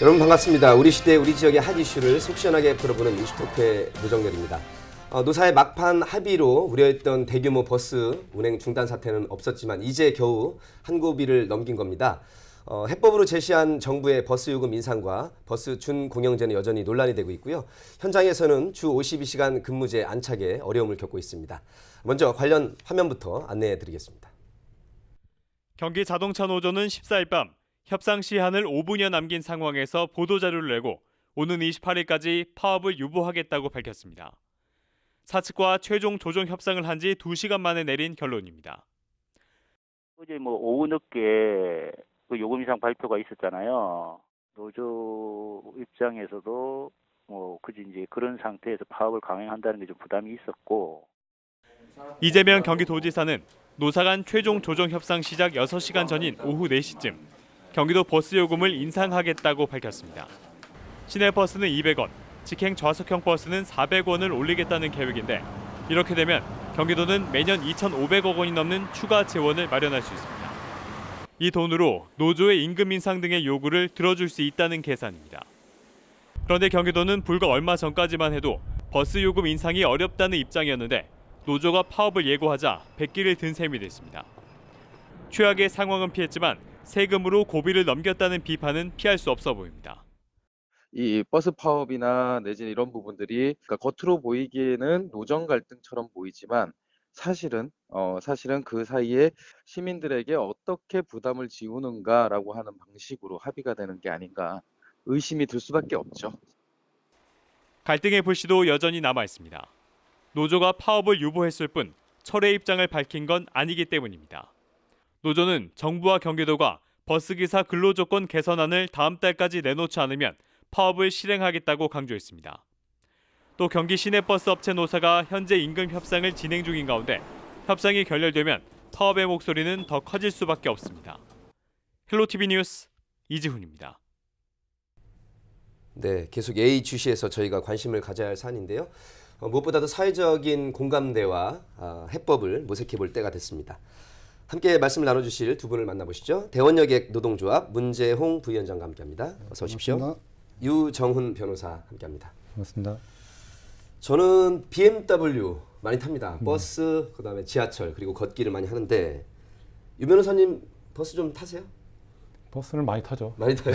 여러분 반갑습니다. 우리 시대 우리 지역의 핫 이슈를 속 시원하게 풀어보는 이슈토크의 노정렬입니다. 노사의 막판 합의로 우려했던 대규모 버스 운행 중단 사태는 없었지만 이제 겨우 한 고비를 넘긴 겁니다. 해법으로 제시한 정부의 버스 요금 인상과 버스 준공영제는 여전히 논란이 되고 있고요. 현장에서는 주 52시간 근무제 안착에 어려움을 겪고 있습니다. 먼저 관련 화면부터 안내해 드리겠습니다. 경기 자동차 노조는 14일 밤 협상 시한을 5분여 남긴 상황에서 보도자료를 내고 오는 28일까지 파업을 유보하겠다고 밝혔습니다. 사측과 최종 조정 협상을 한 지 2시간 만에 내린 결론입니다. 어제 오후 늦게 그 요금 인상 발표가 있었잖아요. 노조 입장에서도 그지 이제 그런 상태에서 파업을 강행한다는 게 좀 부담이 있었고. 이재명 경기도지사는 노사 간 최종 조정 협상 시작 6시간 전인 오후 4시쯤 경기도 버스 요금을 인상하겠다고 밝혔습니다. 시내버스는 200원, 직행 좌석형 버스는 400원을 올리겠다는 계획인데 이렇게 되면 경기도는 매년 2,500억 원이 넘는 추가 재원을 마련할 수 있습니다. 이 돈으로 노조의 임금 인상 등의 요구를 들어줄 수 있다는 계산입니다. 그런데 경기도는 불과 얼마 전까지만 해도 버스 요금 인상이 어렵다는 입장이었는데 노조가 파업을 예고하자 백기를 든 셈이 됐습니다. 최악의 상황은 피했지만 세금으로 고비를 넘겼다는 비판은 피할 수 없어 보입니다. 이 버스 파업이나 내지는 이런 부분들이 그러니까 겉으로 보이기에는 노정 갈등처럼 보이지만 사실은 그 사이에 시민들에게 어떻게 부담을 지우는가라고 하는 방식으로 합의가 되는 게 아닌가 의심이 들 수밖에 없죠. 갈등의 불씨도 여전히 남아 있습니다. 노조가 파업을 유보했을 뿐 철회 입장을 밝힌 건 아니기 때문입니다. 노조는 정부와 경기도가 버스기사 근로조건 개선안을 다음 달까지 내놓지 않으면 파업을 실행하겠다고 강조했습니다. 또 경기 시내버스 업체 노사가 현재 임금 협상을 진행 중인 가운데 협상이 결렬되면 파업의 목소리는 더 커질 수밖에 없습니다. 헬로티비 뉴스 이지훈입니다. 네, 계속 A 주시에서 저희가 관심을 가져야 할 사안인데요. 무엇보다도 사회적인 공감대와 해법을 모색해 볼 때가 됐습니다. 함께 말씀을 나눠주실 두 분을 만나보시죠. 대원여객 노동조합 문재홍 부위원장과 함께합니다. 어서 오십시오. 반갑습니다. 유정훈 변호사 함께합니다. 반갑습니다. 저는 BMW 많이 탑니다. 버스, 그다음에 지하철, 그리고 걷기를 많이 하는데 유 변호사님 버스 좀 타세요? 버스를 많이 타죠. 많이 타요?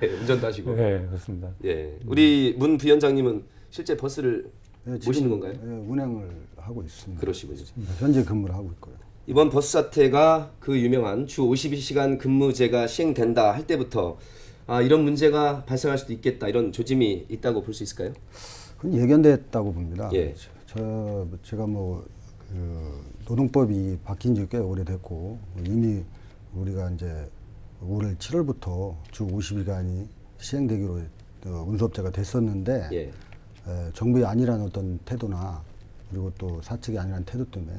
네, 운전도 하시고. 네, 그렇습니다. 예, 우리 문 부위원장님은 실제 버스를 네, 모시는 건가요? 운행을 하고 있습니다. 그러시군요. 현재 근무를 하고 있고요. 이번 버스 사태가 그 유명한 주 52시간 근무제가 시행된다 할 때부터 이런 문제가 발생할 수도 있겠다 이런 조짐이 있다고 볼 수 있을까요? 그건 예견됐다고 봅니다. 예. 제가 노동법이 바뀐 지 꽤 오래됐고 이미 우리가 이제 올해 7월부터 주 50시간이 시행되기로 운수업자가 됐었는데 예. 정부의 안일한 어떤 태도나 그리고 또 사측의 안일한 태도 때문에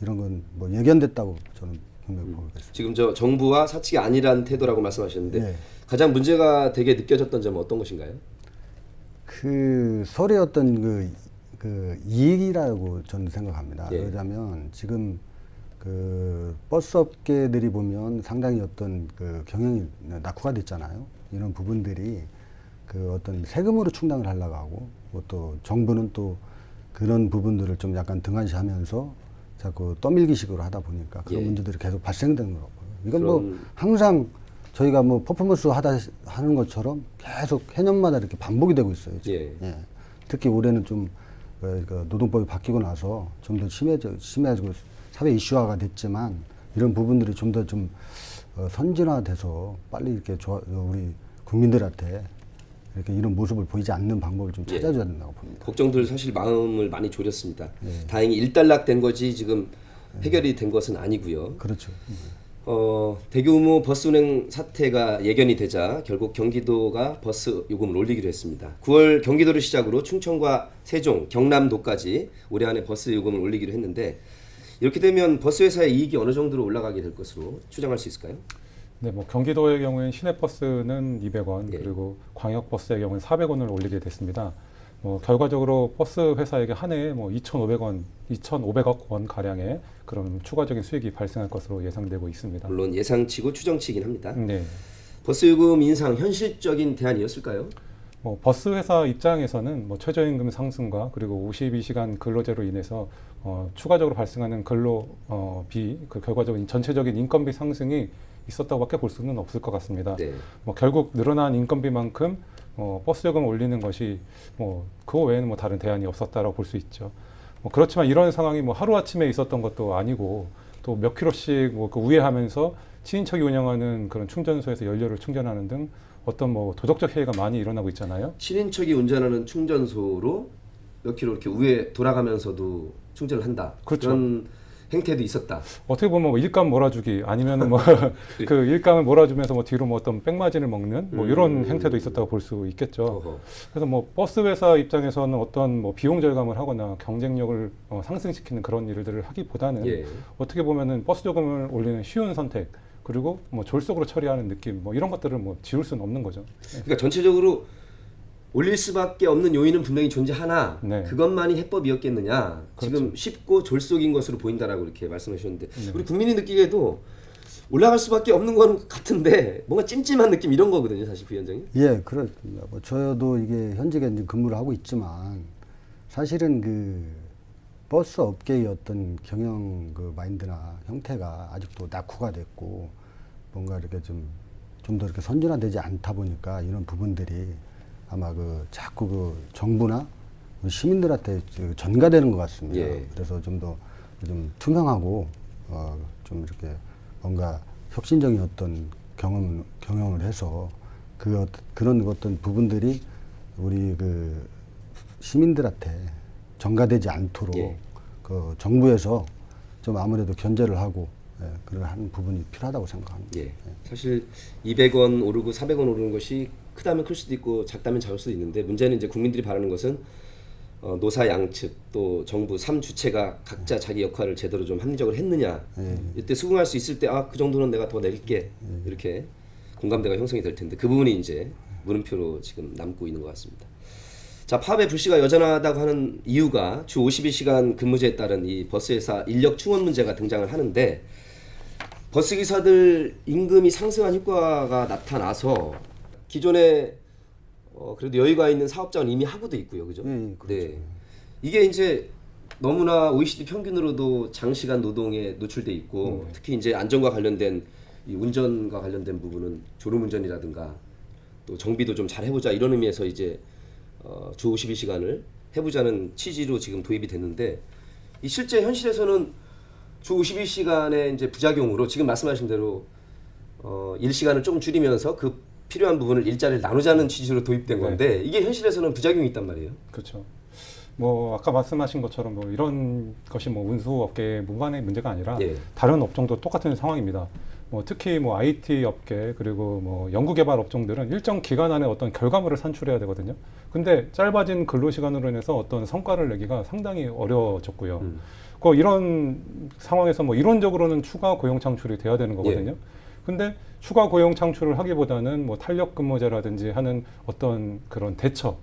이런 건 예견됐다고 저는 분명히 보고 있습니다. 지금 저 정부와 사측이 아니란 태도라고 말씀하셨는데 네. 가장 문제가 되게 느껴졌던 점은 어떤 것인가요? 그 서로의 어떤 그 이익이라고 저는 생각합니다. 예. 왜냐하면 지금 그 버스 업계들이 보면 상당히 어떤 그 경영이 낙후가 됐잖아요. 이런 부분들이 그 어떤 세금으로 충당을 하려고 하고 또 정부는 또 그런 부분들을 좀 약간 등한시하면서 자꾸 떠밀기식으로 하다 보니까 그런 예. 문제들이 계속 발생되는 거고요. 이건 그럼- 항상 저희가 퍼포먼스 하는 것처럼 계속 해년마다 이렇게 반복이 되고 있어요. 지금. 예. 예. 특히 올해는 좀 노동법이 바뀌고 나서 좀 더 심해지고 사회 이슈화가 됐지만 이런 부분들이 좀 더 선진화돼서 빨리 이렇게 우리 국민들한테 이렇게 이런 모습을 보이지 않는 방법을 좀 예. 찾아줘야 된다고 봅니다. 걱정들 사실 마음을 많이 졸였습니다. 네. 다행히 일단락된 거지 지금 해결이 된 것은 아니고요. 그렇죠. 대규모 버스 운행 사태가 예견이 되자 결국 경기도가 버스 요금을 올리기로 했습니다. 9월 경기도를 시작으로 충청과 세종, 경남도까지 올해 안에 버스 요금을 올리기로 했는데 이렇게 되면 버스 회사의 이익이 어느 정도로 올라가게 될 것으로 추정할 수 있을까요? 네, 경기도의 경우에는 시내버스는 200원, 예. 그리고 광역버스의 경우는 400원을 올리게 됐습니다. 결과적으로 버스 회사에게 한 해에 2,500억 원 가량의 그런 추가적인 수익이 발생할 것으로 예상되고 있습니다. 물론 예상치고 추정치긴 합니다. 네. 버스 요금 인상 현실적인 대안이었을까요? 버스 회사 입장에서는 뭐 최저임금 상승과 그리고 52시간 근로제로 인해서 추가적으로 발생하는 근로비, 그 결과적인 전체적인 인건비 상승이 있었다고밖에 볼 수는 없을 것 같습니다. 네. 뭐 결국 늘어난 인건비만큼 버스 요금을 올리는 것이 그거 외에는 뭐 다른 대안이 없었다라고 볼 수 있죠. 그렇지만 이런 상황이 뭐 하루 아침에 있었던 것도 아니고 또 몇 킬로씩 그 우회하면서 친인척이 운영하는 그런 충전소에서 연료를 충전하는 등 어떤 뭐 도덕적 해이가 많이 일어나고 있잖아요. 친인척이 운전하는 충전소로 몇 킬로 이렇게 우회 돌아가면서도 충전을 한다. 그렇죠. 그런 행태도 있었다. 어떻게 보면 뭐 일감 몰아주기 아니면은 뭐 그 일감을 몰아주면서 뭐 뒤로 뭐 어떤 백마진을 먹는 뭐 이런 행태도 있었다고 볼 수 있겠죠. 어허. 그래서 뭐 버스 회사 입장에서는 어떤 뭐 비용 절감을 하거나 경쟁력을 상승시키는 그런 일들을 하기보다는 예. 어떻게 보면은 버스 요금을 올리는 쉬운 선택 그리고 뭐 졸속으로 처리하는 느낌 뭐 이런 것들을 뭐 지울 수는 없는 거죠. 그러니까 전체적으로 올릴 수밖에 없는 요인은 분명히 존재하나 네. 그것만이 해법이었겠느냐. 그렇죠. 지금 쉽고 졸속인 것으로 보인다라고 이렇게 말씀하셨는데 우리 국민이 느끼기에도 올라갈 수밖에 없는 건 같은데 뭔가 찜찜한 느낌 이런 거거든요, 사실 부위원장님. 예, 그렇습니다. 뭐 저도 이게 현직에 이제 근무를 하고 있지만 사실은 그 버스 업계의 어떤 경영 그 마인드나 형태가 아직도 낙후가 됐고 뭔가 이렇게 좀 더 이렇게 선진화되지 않다 보니까 이런 부분들이 아마 그 자꾸 그 정부나 시민들한테 전가되는 것 같습니다. 예. 그래서 좀 더 좀 투명하고 좀 이렇게 뭔가 혁신적인 어떤 경영을 해서 그런 어떤 부분들이 우리 그 시민들한테 전가되지 않도록 예. 그 정부에서 좀 아무래도 견제를 하고 그런 하는 부분이 필요하다고 생각합니다. 예. 사실 200원 오르고 400원 오르는 것이 크다면 클 수도 있고 작다면 작을 수도 있는데 문제는 이제 국민들이 바라는 것은 노사 양측 또 정부 3주체가 각자 자기 역할을 제대로 좀 합리적으로 했느냐. 이때 수긍할 수 있을 때 그 정도는 내가 더 낼게. 이렇게 공감대가 형성이 될 텐데 그 부분이 이제 물음표로 지금 남고 있는 것 같습니다. 자, 파업의 불씨가 여전하다고 하는 이유가 주 52시간 근무제에 따른 이 버스회사 인력 충원 문제가 등장을 하는데 버스 기사들 임금이 상승한 효과가 나타나서 기존에 그래도 여유가 있는 사업장은 이미 하고도 있고요, 그죠? 예, 그렇죠. 네, 이게 이제 너무나 OECD 평균으로도 장시간 노동에 노출돼 있고 특히 이제 안전과 관련된 이 운전과 관련된 부분은 졸음운전이라든가 또 정비도 좀 잘 해보자 이런 의미에서 이제 주 52시간을 해보자는 취지로 지금 도입이 됐는데 이 실제 현실에서는 주 52시간의 이제 부작용으로 지금 말씀하신 대로 일시간을 조금 줄이면서 그 필요한 부분을 일자리를 나누자는 취지로 도입된 건데 이게 현실에서는 부작용이 있단 말이에요. 그렇죠. 뭐 아까 말씀하신 것처럼 뭐 이런 것이 뭐 운수업계 무관의 문제가 아니라 예. 다른 업종도 똑같은 상황입니다. 뭐 특히 뭐 IT 업계 그리고 뭐 연구개발 업종들은 일정 기간 안에 어떤 결과물을 산출해야 되거든요. 근데 짧아진 근로 시간으로 인해서 어떤 성과를 내기가 상당히 어려워졌고요. 이런 상황에서 뭐 이론적으로는 추가 고용 창출이 돼야 되는 거거든요. 근데 추가 고용 창출을 하기보다는 뭐 탄력 근무제라든지 하는 어떤 그런 대처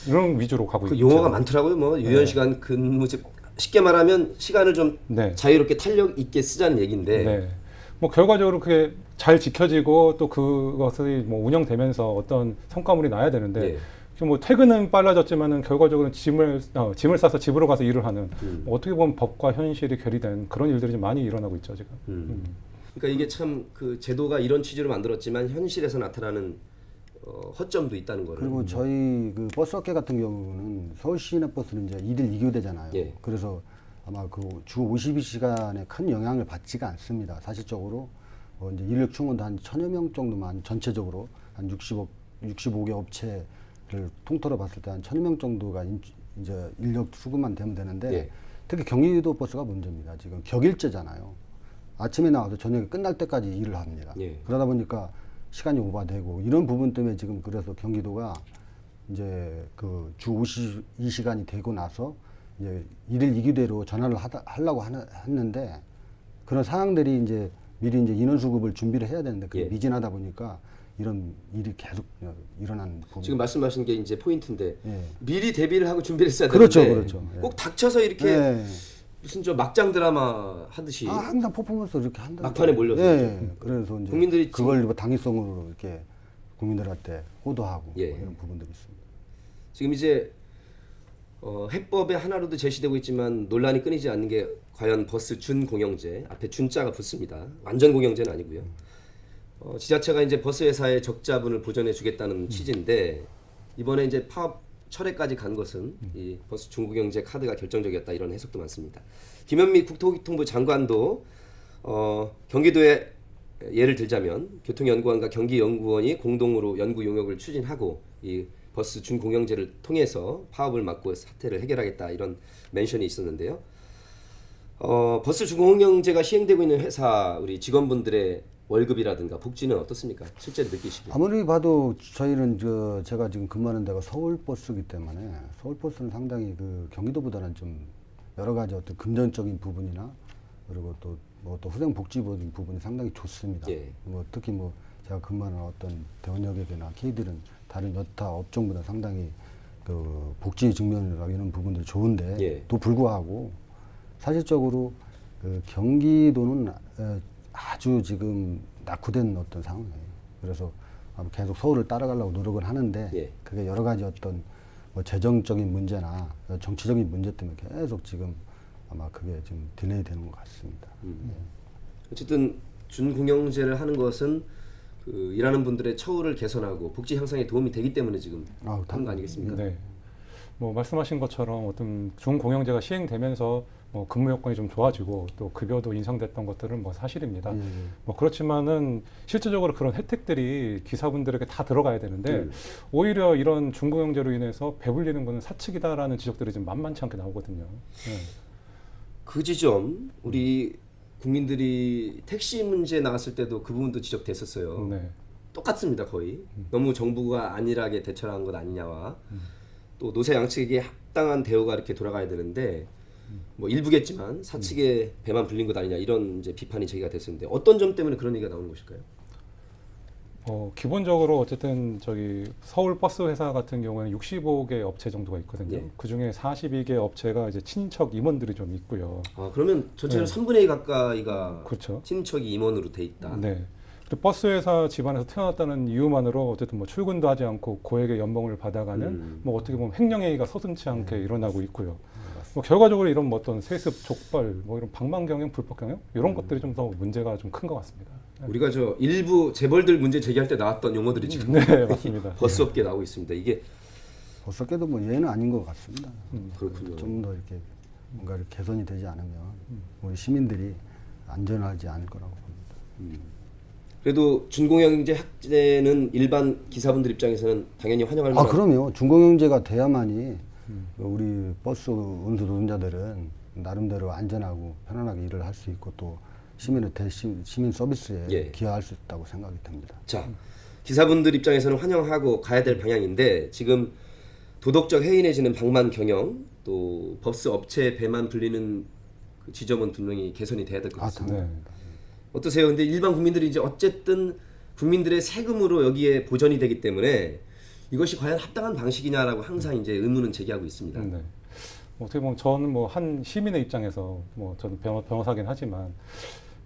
이런 위주로 가고 그 있죠. 용어가 많더라고요. 뭐 유연 시간 근무제 쉽게 말하면 시간을 좀 네. 자유롭게 탄력 있게 쓰자는 얘기인데 네. 뭐 결과적으로 그게 잘 지켜지고 또 그것이 뭐 운영되면서 어떤 성과물이 나야 되는데 뭐 퇴근은 빨라졌지만은 결과적으로 짐을 싸서 집으로 가서 일을 하는 뭐 어떻게 보면 법과 현실이 괴리된 그런 일들이 좀 많이 일어나고 있죠 지금. 그러니까 이게 참 그 제도가 이런 취지로 만들었지만 현실에서 나타나는 허점도 있다는 거를. 그리고 저희 그 버스업계 같은 경우는 서울시내버스는 이제 2일 2교대잖아요. 예. 그래서 아마 그 주 52시간에 큰 영향을 받지가 않습니다. 사실적으로 이제 인력 충원도 한 1000여 명 정도만 전체적으로 한 65개 업체를 통틀어 봤을 때 한 1000여 명 정도가 이제 인력 수급만 되면 되는데 예. 특히 경기도 버스가 문제입니다. 지금 격일제잖아요. 아침에 나와서 저녁에 끝날 때까지 일을 합니다. 예. 그러다 보니까 시간이 오버되고 이런 부분 때문에 지금 그래서 경기도가 이제 그 주 52시간이 되고 나서 이제 1일 2교대로 전환을 하려고 했는데 그런 상황들이 이제 미리 이제 인원 수급을 준비를 해야 되는데 그게 예. 미진하다 보니까 이런 일이 계속 일어나는 부분. 지금 말씀하신 게 이제 포인트인데 예. 미리 대비를 하고 준비를 했어야 그렇죠, 되는데 그렇죠. 예. 꼭 닥쳐서 이렇게 예. 무슨 저 막장 드라마 하듯이 항상 퍼포먼스 이렇게 한다. 막판에 몰려서 그래서 이제 국민들이 그걸 뭐 당위성으로 이렇게 국민들한테 호도하고 예. 뭐 이런 부분들이 있습니다. 지금 이제 해법의 하나로도 제시되고 있지만 논란이 끊이지 않는 게 과연 버스 준공영제 앞에 준자가 붙습니다. 완전 공영제는 아니고요. 지자체가 이제 버스 회사의 적자분을 보전해 주겠다는 취지인데 이번에 이제 파업 철회까지 간 것은 이 버스 준공영제 카드가 결정적이었다 이런 해석도 많습니다. 김현미 국토교통부 장관도 경기도에 예를 들자면 교통연구원과 경기연구원이 공동으로 연구 용역을 추진하고 이 버스 준공영제를 통해서 파업을 막고 사태를 해결하겠다 이런 멘션이 있었는데요. 버스 준공영제가 시행되고 있는 회사 우리 직원분들의 월급이라든가 복지는 어떻습니까? 실제로 느끼시기에. 아무리 봐도 저희는 제가 지금 근무하는 데가 서울버스이기 때문에 서울버스는 상당히 그 경기도보다는 좀 여러 가지 어떤 금전적인 부분이나 그리고 또 뭐 또 후생복지적인 부분이 상당히 좋습니다. 예. 뭐 특히 뭐 제가 근무하는 어떤 대원역에나 K들은 다른 여타 업종보다 상당히 그 복지 측면이나 이런 부분들이 좋은데 예. 또 불구하고 사실적으로 그 경기도는 아주 지금 낙후된 어떤 상황이에요. 그래서 계속 서울을 따라가려고 노력을 하는데 예. 그게 여러 가지 어떤 뭐 재정적인 문제나 정치적인 문제 때문에 계속 지금 아마 그게 좀 딜레이 되는 것 같습니다. 어쨌든 준공영제를 하는 것은 그 일하는 분들의 처우를 개선하고 복지 향상에 도움이 되기 때문에 지금 하는 거 아니겠습니까? 네. 뭐 말씀하신 것처럼 어떤 준공영제가 시행되면서 뭐 근무 여건이 좀 좋아지고 또 급여도 인상됐던 것들은 뭐 사실입니다. 뭐 그렇지만은 실질적으로 그런 혜택들이 기사분들에게 다 들어가야 되는데 오히려 이런 준공영제로 인해서 배불리는 것은 사측이다라는 지적들이 좀 만만치 않게 나오거든요. 네. 그 지점 우리 국민들이 택시 문제 나왔을 때도 그 부분도 지적됐었어요. 네. 똑같습니다 거의. 너무 정부가 안일하게 대처한 것 아니냐와 또 노사 양측에게 합당한 대우가 이렇게 돌아가야 되는데 뭐 일부겠지만 사측의 배만 불린 것 아니냐 이런 이제 비판이 제기가 됐었는데 어떤 점 때문에 그런 얘기가 나오는 것일까요? 기본적으로 어쨌든 저기 서울 버스 회사 같은 경우에는 65개 업체 정도가 있거든요. 예. 그 중에 42개 업체가 이제 친인척 임원들이 좀 있고요. 아 그러면 전체는 3분의 2 가까이가 그렇죠. 친척이 임원으로 돼 있다. 네. 그리고 버스 회사 집안에서 태어났다는 이유만으로 어쨌든 뭐 출근도 하지 않고 고액의 연봉을 받아가는 뭐 어떻게 보면 횡령행위가 서슴치 않게 일어나고 있고요. 뭐 결과적으로 이런 뭐 어떤 세습 족벌, 뭐 이런 방만 경영, 불법 경영 이런 것들이 좀 더 문제가 좀 큰 것 같습니다. 우리가 저 일부 재벌들 문제 제기할 때 나왔던 용어들이 지금 네, 맞습니다. 버스업계 나오고 있습니다. 이게 버스업계도 뭐 예는 아닌 것 같습니다. 그렇군요. 좀 더 이렇게 뭔가 개선이 되지 않으면 우리 시민들이 안전하지 않을 거라고 봅니다. 그래도 준공영제 확대는 일반 기사분들 입장에서는 당연히 환영할 만한. 그럼요. 준공영제가 돼야만이 우리 버스 운수 노동자들은 나름대로 안전하고 편안하게 일을 할 수 있고 또 시민의 시민 서비스에 예. 기여할 수 있다고 생각이 됩니다. 자, 기사분들 입장에서는 환영하고 가야 될 방향인데 지금 도덕적 해인해지는 방만 경영 또 버스 업체 배만 불리는 그 지점은 분명히 개선이 돼야 될 것 같습니다. 네. 어떠세요? 근데 일반 국민들이 이제 어쨌든 국민들의 세금으로 여기에 보전이 되기 때문에 이것이 과연 합당한 방식이냐라고 항상 이제 의문은 제기하고 있습니다. 네. 어떻게 보면 저는 뭐 한 시민의 입장에서 뭐 저는 변호사긴 하지만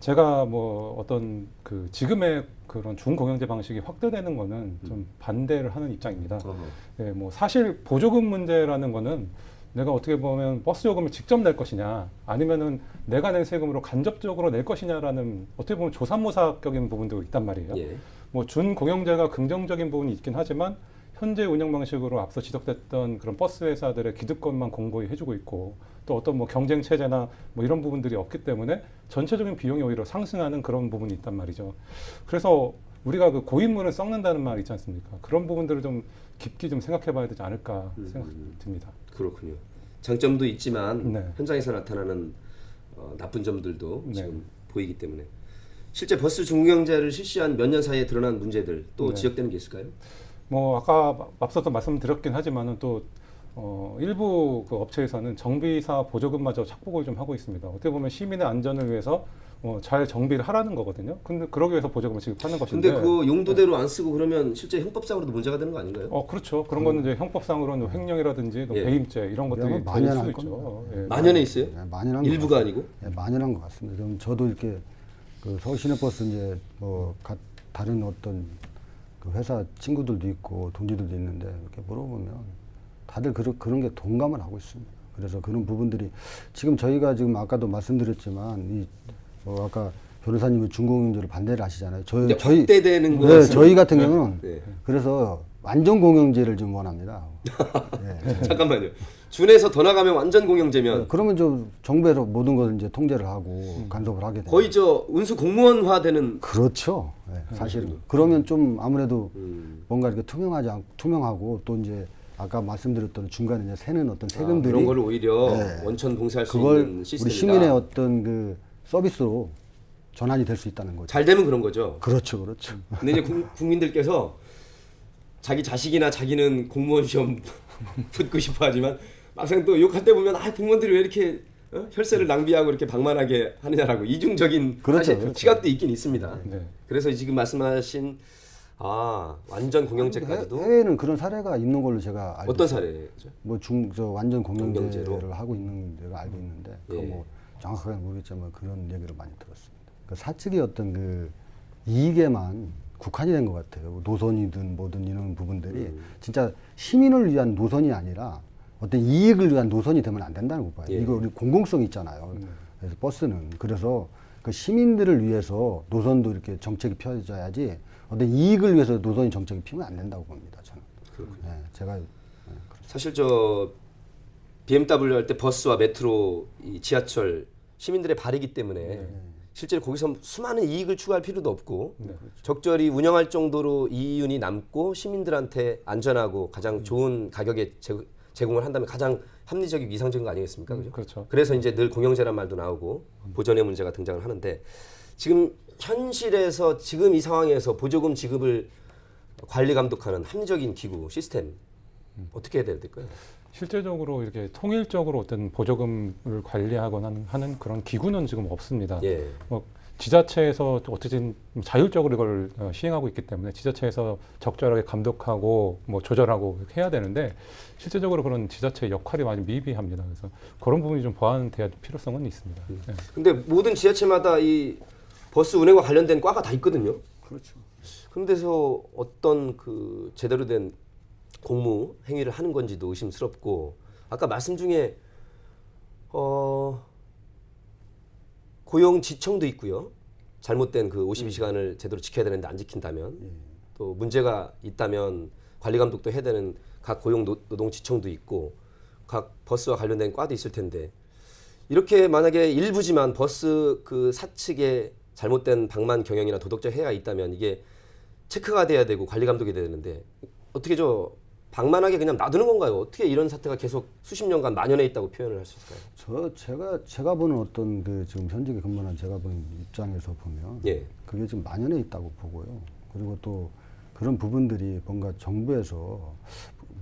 제가 뭐 어떤 그 지금의 그런 준공영제 방식이 확대되는 거는 좀 반대를 하는 입장입니다. 예, 뭐 사실 보조금 문제라는 거는 내가 어떻게 보면 버스 요금을 직접 낼 것이냐 아니면은 내가 낸 세금으로 간접적으로 낼 것이냐라는 어떻게 보면 조삼모사격인 부분도 있단 말이에요. 예. 뭐 준공영제가 긍정적인 부분이 있긴 하지만 현재 운영 방식으로 앞서 지적됐던 그런 버스 회사들의 기득권만 공고히 해주고 있고 또 어떤 뭐 경쟁 체제나 뭐 이런 부분들이 없기 때문에 전체적인 비용이 오히려 상승하는 그런 부분이 있단 말이죠. 그래서 우리가 그 고인물은 썩는다는 말 있지 않습니까? 그런 부분들을 좀 깊게 좀 생각해봐야 되지 않을까 생각이 듭니다. 그렇군요. 장점도 있지만 네. 현장에서 나타나는 나쁜 점들도 네. 지금 보이기 때문에 실제 버스 준공영제를 실시한 몇 년 사이에 드러난 문제들 또 네. 지적되는 게 있을까요? 뭐 아까 앞서서 말씀드렸긴 하지만은 또 일부 그 업체에서는 정비사 보조금마저 착복을 좀 하고 있습니다. 어떻게 보면 시민의 안전을 위해서 잘 정비를 하라는 거거든요. 근데 그러기 위해서 보조금을 지급하는 것인데. 근데 그 용도대로 안 쓰고 그러면 실제 형법상으로도 문제가 되는 거 아닌가요? 그렇죠. 그런 거는 이제 형법상으로는 횡령이라든지 또 예. 배임죄 이런 것들이 그러면 될 만연할 수 있죠. 겁니다. 예. 만연해 있어요? 네, 만연한 것 일부가 같습니다. 아니고? 네, 만연한 것 같습니다. 그럼 저도 이렇게 그 서울 시내버스 이제 뭐 다른 어떤 그 회사 친구들도 있고 동지들도 있는데 이렇게 물어보면 다들 그런 게 동감을 하고 있습니다. 그래서 그런 부분들이 지금 저희가 지금 아까도 말씀드렸지만 아까 변호사님은 준공영제를 반대를 하시잖아요. 저희 확대되는 거 네, 저희 같은 경우는 네. 그래서 완전 공영제를 좀 원합니다. 네. 잠깐만요. 준에서 더 나가면 완전 공영제면 그러면 좀 정부에서 모든 것을 이제 통제를 하고 간섭을 하게 돼요. 거의 저 운수 공무원화 되는. 그렇죠. 네, 사실은. 그러면 좀 아무래도 뭔가 이렇게 투명하고 또 이제 아까 말씀드렸던 중간에 이제 새는 어떤 세금들이 그런 거를 오히려 네. 원천 봉쇄할 수 그걸 있는 시스템이다. 우리 시민의 어떤 그 서비스로 전환이 될 수 있다는 거죠. 잘 되면 그런 거죠. 그렇죠, 그렇죠. 근데 이제 국민들께서 자기 자식이나 자기는 공무원 시험 붙고 싶어 하지만 막상 또 욕할 때 보면 공무원들이 왜 이렇게 혈세를 낭비하고 이렇게 방만하게 하느냐라고 이중적인 그렇죠, 사실 그렇죠. 시각도 있긴 있습니다. 네. 그래서 지금 말씀하신 완전 공영제까지도 해외에는 그런 사례가 있는 걸로 제가 알고 어떤 있어요. 사례죠? 뭐 완전 공영제를 공영제로? 하고 있는 데가 알고 있는데 그거 예. 뭐 정확하게 모르겠지만 그런 얘기를 많이 들었습니다. 그 사측의 어떤 그 이익에만 국한이 된 것 같아요. 노선이든 뭐든 이런 부분들이 진짜 시민을 위한 노선이 아니라 어떤 이익을 위한 노선이 되면 안 된다는 거 봐요. 예. 이거 우리 공공성이 있잖아요. 그래서 버스는 그래서 그 시민들을 위해서 노선도 이렇게 정책이 펴져야지 어떤 이익을 위해서 노선이 정책이 피면 안 된다고 봅니다. 저는. 네, 제가 사실 저 BMW 할 때 버스와 메트로, 이 지하철 시민들의 발이기 때문에 실제로 거기서 수많은 이익을 추구할 필요도 없고 적절히 운영할 정도로 이윤이 남고 시민들한테 안전하고 가장 좋은 가격에 제공을 한다면 가장 합리적이고 이상적인 거 아니겠습니까? 그죠? 그렇죠. 그래서 이제 늘 공영제란 말도 나오고 보전의 문제가 등장을 하는데 지금 현실에서 지금 이 상황에서 보조금 지급을 관리 감독하는 합리적인 기구 시스템 어떻게 해야 될까요? 실제적으로 이렇게 통일적으로 어떤 보조금을 관리하거나 하는 그런 기구는 지금 없습니다. 예. 뭐 지자체에서 어쨌든 자율적으로 이걸 시행하고 있기 때문에 지자체에서 적절하게 감독하고 뭐 조절하고 해야 되는데 실제적으로 그런 지자체의 역할이 많이 미비합니다. 그래서 그런 부분이 좀 보완돼야 필요성은 있습니다. 네. 근데 모든 지자체마다 이 버스 운행과 관련된 과가 다 있거든요. 그렇죠. 그런데서 어떤 그 제대로 된 공무 행위를 하는 건지도 의심스럽고 아까 말씀 중에 고용 지청도 있고요. 잘못된 그 52시간을 제대로 지켜야 되는데 안 지킨다면 또 문제가 있다면 관리 감독도 해야 되는 각 고용 노동 지청도 있고 각 버스와 관련된 과도 있을 텐데 이렇게 만약에 일부지만 버스 그 사측에 잘못된 방만 경영이나 도덕적 해가 있다면 이게 체크가 돼야 되고 관리 감독이 돼야 되는데 어떻게 방만하게 그냥 놔두는 건가요? 어떻게 이런 사태가 계속 수십 년간 만연해 있다고 표현을 할 수 있을까요? 제가 보는 어떤 그 지금 현직에 근무하는 제가 보는 입장에서 보면 예. 그게 좀 만연해 있다고 보고요. 그리고 또 그런 부분들이 뭔가 정부에서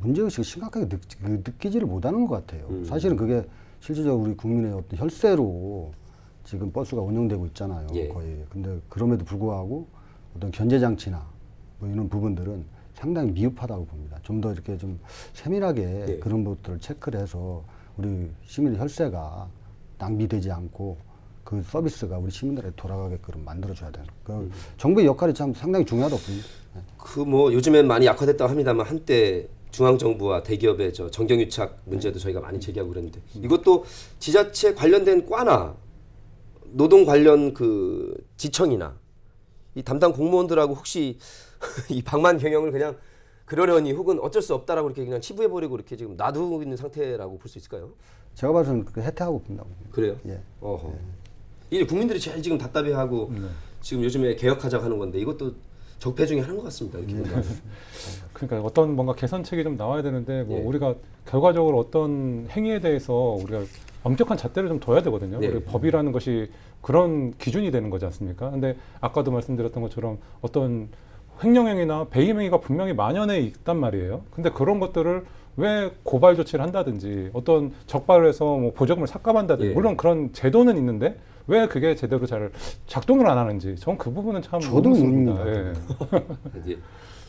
문제의식을 심각하게 느끼지를 못하는 것 같아요. 사실은 그게 실질적으로 우리 국민의 어떤 혈세로 지금 버스가 운영되고 있잖아요. 예. 거의. 근데 그럼에도 불구하고 어떤 견제 장치나 뭐 이런 부분들은 상당히 미흡하다고 봅니다. 좀 더 이렇게 좀 세밀하게 예. 그런 것들을 체크를 해서 우리 시민의 혈세가 낭비되지 않고 그 서비스가 우리 시민들에게 돌아가게끔 만들어줘야 되는. 그 정부의 역할이 참 상당히 중요하다고 봅니다. 네. 그 뭐 요즘엔 많이 약화됐다고 합니다만 한때 중앙 정부와 대기업의 저 정경유착 문제도 저희가 많이 제기하고 그랬는데 이것도 지자체 관련된 과나 노동 관련 그 지청이나 이 담당 공무원들하고 혹시 이 방만 경영을 그냥 그러려니 혹은 어쩔 수 없다라고 이렇게 그냥 치부해버리고 이렇게 지금 놔두고 있는 상태라고 볼 수 있을까요? 제가 봐서는 그 혜택하고 봅니다. 그래요? 예. 어허. 이게 국민들이 제일 지금 답답해하고 지금 요즘에 개혁하자고 하는 건데 이것도 적폐 중에 하나인 것 같습니다. 이렇게 보면. 그러니까 어떤 뭔가 개선책이 좀 나와야 되는데 뭐 예. 우리가 결과적으로 어떤 행위에 대해서 우리가 엄격한 잣대를 좀 둬야 되거든요. 네. 우리 법이라는 것이 그런 기준이 되는 거지 않습니까? 근데 아까도 말씀드렸던 것처럼 어떤 횡령행위나 배임행위가 분명히 만연해 있단 말이에요. 근데 그런 것들을 왜 고발 조치를 한다든지 어떤 적발을 해서 뭐 보조금을 삭감한다든지 예. 물론 그런 제도는 있는데 왜 그게 제대로 잘 작동을 안 하는지 전 그 부분은 참 저도 의문입니다. 의문입니다. 예. 이제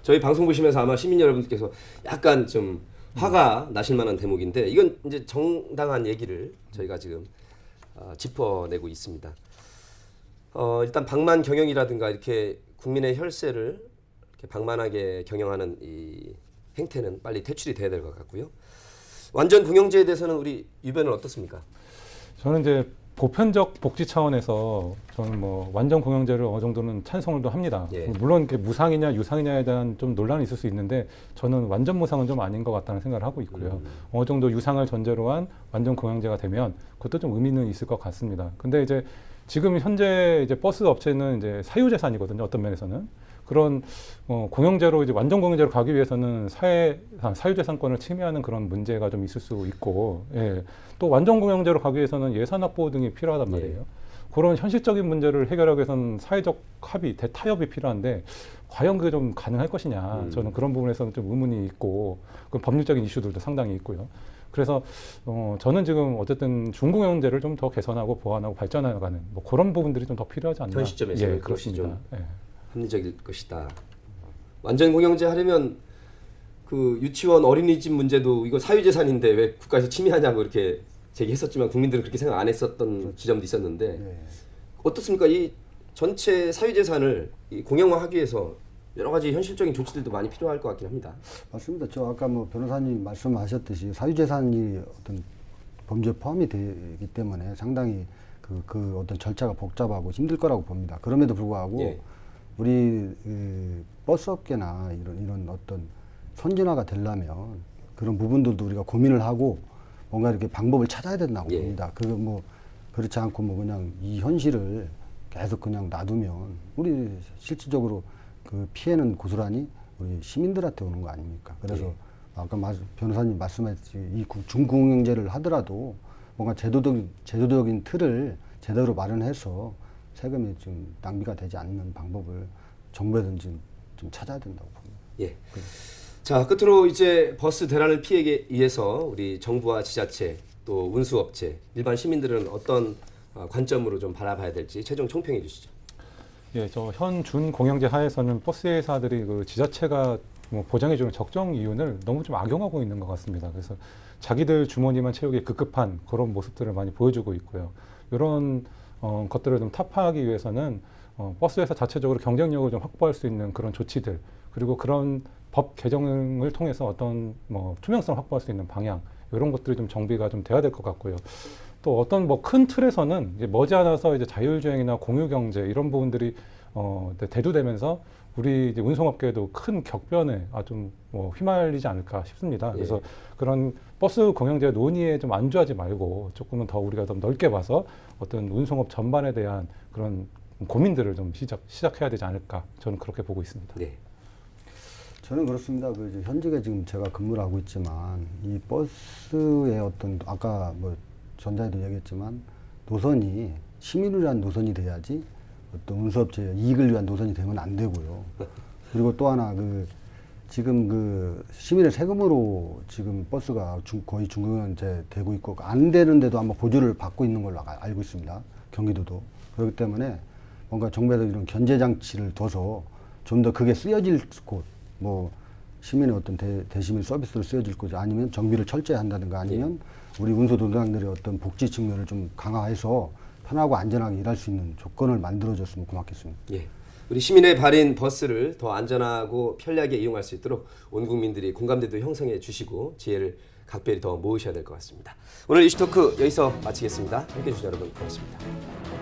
저희 방송 보시면서 아마 시민 여러분께서 약간 좀 화가 나실 만한 대목인데 이건 이제 정당한 얘기를 저희가 지금 짚어내고 있습니다. 일단 방만 경영이라든가 이렇게 국민의 혈세를 이렇게 방만하게 경영하는 이 행태는 빨리 퇴출이 돼야 될 것 같고요. 완전 공영제에 대해서는 우리 유변은 어떻습니까? 저는 이제 보편적 복지 차원에서 저는 뭐 완전 공영제를 어느 정도는 찬성을 또 합니다. 예. 물론 이게 무상이냐 유상이냐에 대한 좀 논란이 있을 수 있는데 저는 완전 무상은 좀 아닌 것 같다는 생각을 하고 있고요. 어느 정도 유상을 전제로 한 완전 공영제가 되면 그것도 좀 의미는 있을 것 같습니다. 근데 이제 지금 현재 이제 버스 업체는 이제 사유재산이거든요. 어떤 면에서는. 그런 공영제로 이제 완전 공영제로 가기 위해서는 사유재산권을 침해하는 그런 문제가 좀 있을 수 있고, 예. 또 완전 공영제로 가기 위해서는 예산 확보 등이 필요하단 말이에요. 그런 현실적인 문제를 해결하기 위해서는 사회적 합의, 대타협이 필요한데 과연 그게 좀 가능할 것이냐, 저는 그런 부분에서는 좀 의문이 있고, 그 법률적인 이슈들도 상당히 있고요. 그래서 저는 지금 어쨌든 중공영제를 좀 더 개선하고 보완하고 발전해가는 뭐 그런 부분들이 좀 더 필요하지 않나. 현 시점에서 예, 그것이 그렇습니다. 좀 예. 합리적일 것이다. 완전 공영제 하려면 그 유치원 어린이집 문제도 이거 사유재산인데 왜 국가에서 침해하냐고 이렇게 제기했었지만 국민들은 그렇게 생각 안 했었던 지점도 있었는데 예. 어떻습니까? 이 전체 사유재산을 이 공영화하기 위해서 여러 가지 현실적인 조치들도 많이 필요할 것 같긴 합니다. 맞습니다. 저 아까 뭐 변호사님 말씀하셨듯이 사유재산이 어떤 범죄에 포함이 되기 때문에 상당히 그 어떤 절차가 복잡하고 힘들 거라고 봅니다. 그럼에도 불구하고 예. 우리 버스 업계나 이런 어떤 선진화가 되려면 그런 부분들도 우리가 고민을 하고 뭔가 이렇게 방법을 찾아야 된다고 예. 봅니다. 그거 뭐 그렇지 않고 뭐 그냥 이 현실을 계속 그냥 놔두면 우리 실질적으로 그 피해는 고스란히 우리 시민들한테 오는 거 아닙니까? 그래서 예. 아까 변호사님 말씀하셨듯이 이 중공영제를 하더라도 뭔가 제도적인 틀을 제대로 마련해서 세금이 좀 낭비가 되지 않는 방법을 정부에서는 좀 찾아야 된다고 봅니다. 예. 자, 끝으로 이제 버스 대란을 피하기 위해서 우리 정부와 지자체 또 운수업체 일반 시민들은 어떤 관점으로 좀 바라봐야 될지 최종 총평해 주시죠. 예, 저 현 준공영제 하에서는 버스 회사들이 그 지자체가 뭐 보장해주는 적정 이윤을 너무 좀 악용하고 있는 것 같습니다. 그래서 자기들 주머니만 채우기 급급한 그런 모습들을 많이 보여주고 있고요. 이런 것들을 좀 타파하기 위해서는 버스 회사 자체적으로 경쟁력을 좀 확보할 수 있는 그런 조치들, 그리고 그런 법 개정을 통해서 어떤 뭐 투명성을 확보할 수 있는 방향, 이런 것들이 좀 정비가 좀 돼야 될 것 같고요. 또 어떤 뭐 큰 틀에서는 이제 머지않아서 이제 자율주행이나 공유경제 이런 부분들이 대두되면서 우리 이제 운송업계에도 큰 격변에 좀 뭐 휘말리지 않을까 싶습니다. 그래서 그런 버스 공영제 논의에 좀 안주하지 말고 조금은 더 우리가 좀 넓게 봐서 어떤 운송업 전반에 대한 그런 고민들을 좀 시작해야 되지 않을까, 저는 그렇게 보고 있습니다. 네. 저는 그렇습니다. 그 이제 현직에 지금 제가 근무를 하고 있지만 이 버스의 어떤 아까 뭐 전자에도 얘기했지만 노선이 시민을 위한 노선이 돼야지 어떤 운수업체의 이익을 위한 노선이 되면 안 되고요. 그리고 또 하나 지금 시민의 세금으로 지금 버스가 거의 중공영제 되고 있고 안 되는데도 아마 보조를 받고 있는 걸로 알고 있습니다. 경기도도. 그렇기 때문에 뭔가 정부에서 이런 견제 장치를 둬서 좀 더 그게 쓰여질 곳, 뭐 시민의 어떤 대시민 서비스로 쓰여질 곳, 아니면 정비를 철저히 한다든가, 아니면 우리 운수노동자들의 어떤 복지 측면을 좀 강화해서 편하고 안전하게 일할 수 있는 조건을 만들어줬으면 고맙겠습니다. 예. 우리 시민의 발인 버스를 더 안전하고 편리하게 이용할 수 있도록 온 국민들이 공감대도 형성해 주시고 지혜를 각별히 더 모으셔야 될 것 같습니다. 오늘 이슈토크 여기서 마치겠습니다. 함께해 주신 여러분 고맙습니다.